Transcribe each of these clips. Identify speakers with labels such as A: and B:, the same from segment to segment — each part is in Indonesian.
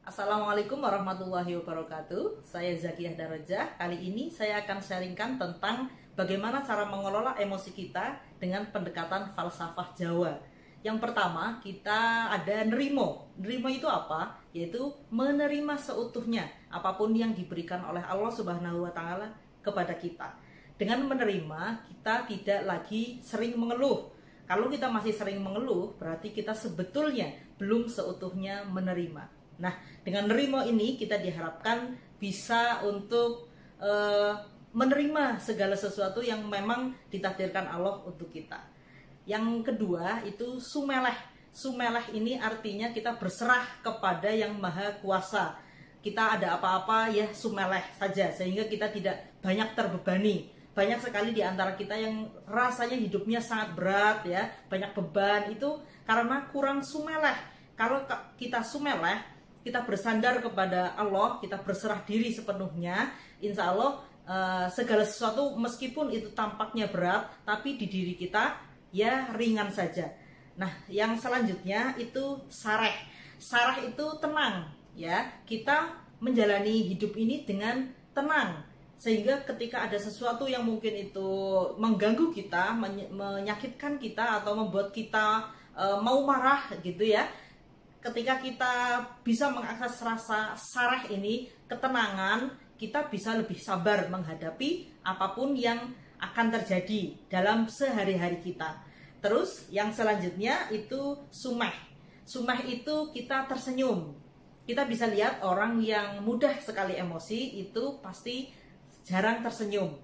A: Assalamualaikum warahmatullahi wabarakatuh. Saya Zakiyah Darajah. Kali ini saya akan sharingkan tentang bagaimana cara mengelola emosi kita dengan pendekatan falsafah Jawa. Yang pertama, kita ada nerimo. Nerimo itu apa? Yaitu menerima seutuhnya apapun yang diberikan oleh Allah Subhanahu wa taala kepada kita. Dengan menerima, kita tidak lagi sering mengeluh. Kalau kita masih sering mengeluh, berarti kita sebetulnya belum seutuhnya menerima. Nah, dengan nerimo ini kita diharapkan bisa untuk menerima segala sesuatu yang memang ditakdirkan Allah untuk kita. Yang kedua itu sumeleh. Sumeleh ini artinya kita berserah kepada yang maha kuasa. Kita ada apa-apa ya sumeleh saja, sehingga kita tidak banyak terbebani. Banyak sekali di antara kita yang rasanya hidupnya sangat berat ya, banyak beban, itu karena kurang sumeleh. Kalau kita sumeleh, kita bersandar kepada Allah, kita berserah diri sepenuhnya, insya Allah segala sesuatu meskipun itu tampaknya berat, tapi di diri kita ya ringan saja. Nah, yang selanjutnya itu sareh. Sareh itu tenang ya, kita menjalani hidup ini dengan tenang, sehingga ketika ada sesuatu yang mungkin itu mengganggu kita, menyakitkan kita atau membuat kita mau marah gitu ya, ketika kita bisa mengakses rasa sareh ini, ketenangan, kita bisa lebih sabar menghadapi apapun yang akan terjadi dalam sehari-hari kita. Terus yang selanjutnya itu sumeh. Sumeh itu kita tersenyum. Kita bisa lihat orang yang mudah sekali emosi itu pasti jarang tersenyum.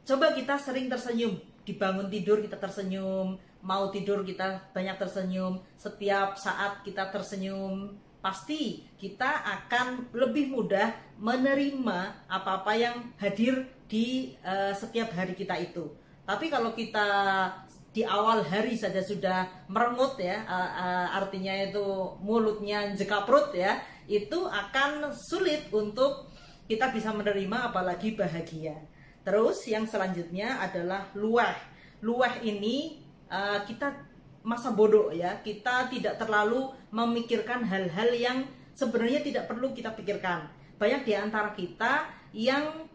A: Coba kita sering tersenyum, dibangun tidur kita tersenyum, mau tidur kita banyak tersenyum, setiap saat kita tersenyum, pasti kita akan lebih mudah menerima apa-apa yang hadir di setiap hari kita itu. Tapi kalau kita di awal hari saja sudah merengut ya, artinya itu mulutnya jekaprut ya, itu akan sulit untuk kita bisa menerima apalagi bahagia. Terus yang selanjutnya adalah luweh. Luweh ini kita masa bodoh ya, kita tidak terlalu memikirkan hal-hal yang sebenarnya tidak perlu kita pikirkan. Banyak di antara kita yang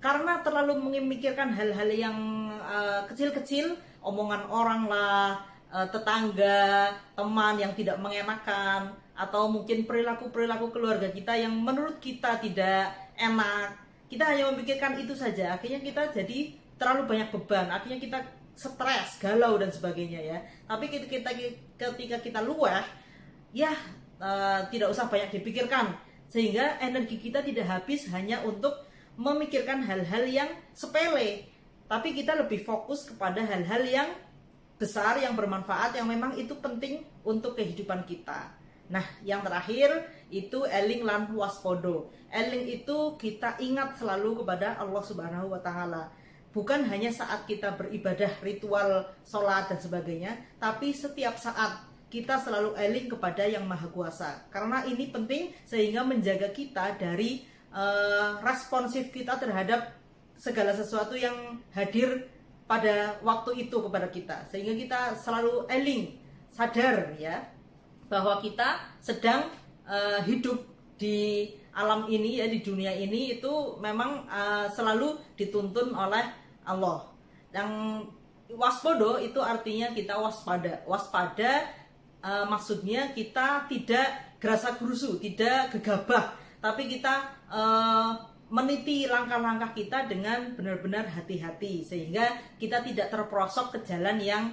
A: karena terlalu memikirkan hal-hal yang kecil-kecil, omongan orang lah, tetangga, teman yang tidak mengenakan, atau mungkin perilaku-perilaku keluarga kita yang menurut kita tidak enak, kita hanya memikirkan itu saja. Akhirnya kita jadi terlalu banyak beban, akhirnya kita stres, galau dan sebagainya ya. Tapi ketika kita luweh ya, tidak usah banyak dipikirkan, sehingga energi kita tidak habis hanya untuk memikirkan hal-hal yang sepele, tapi kita lebih fokus kepada hal-hal yang besar, yang bermanfaat, yang memang itu penting untuk kehidupan kita. Nah, yang terakhir itu eling lan waspodo. Eling itu kita ingat selalu kepada Allah Subhanahu wa taala. Bukan hanya saat kita beribadah, ritual, sholat dan sebagainya, tapi setiap saat kita selalu eling kepada yang maha kuasa. Karena ini penting sehingga menjaga kita dari responsif kita terhadap segala sesuatu yang hadir pada waktu itu kepada kita. Sehingga kita selalu eling, sadar ya, bahwa kita sedang hidup di alam ini ya, di dunia ini itu memang selalu dituntun oleh Allah. Yang waspodo itu artinya kita waspada. Waspada maksudnya kita tidak gerasa gerusu, tidak gegabah, tapi kita meniti langkah-langkah kita dengan benar-benar hati-hati, sehingga kita tidak terperosok ke jalan yang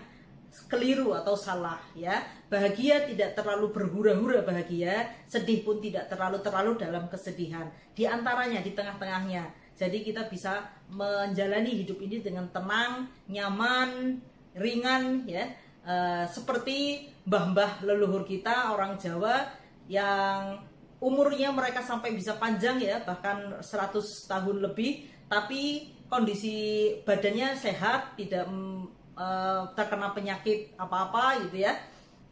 A: keliru atau salah ya. Bahagia tidak terlalu berhura-hura bahagia, sedih pun tidak terlalu dalam kesedihan. Di antaranya, di tengah-tengahnya. Jadi kita bisa menjalani hidup ini dengan tenang, nyaman, ringan ya. Seperti mbah-mbah leluhur kita orang Jawa yang umurnya mereka sampai bisa panjang ya, bahkan 100 tahun lebih, tapi kondisi badannya sehat, tidak terkena penyakit apa-apa gitu ya.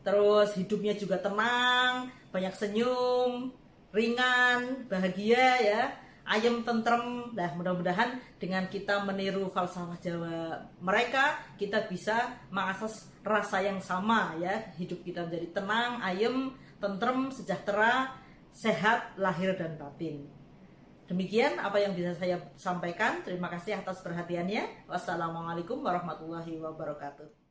A: Terus hidupnya juga tenang, banyak senyum, ringan, bahagia ya, ayem tentrem. Nah, mudah-mudahan dengan kita meniru falsafah Jawa mereka, kita bisa mengakses rasa yang sama ya, hidup kita menjadi tenang, ayem, tentrem, sejahtera, sehat lahir dan batin. Demikian apa yang bisa saya sampaikan. Terima kasih atas perhatiannya. Wassalamualaikum warahmatullahi wabarakatuh.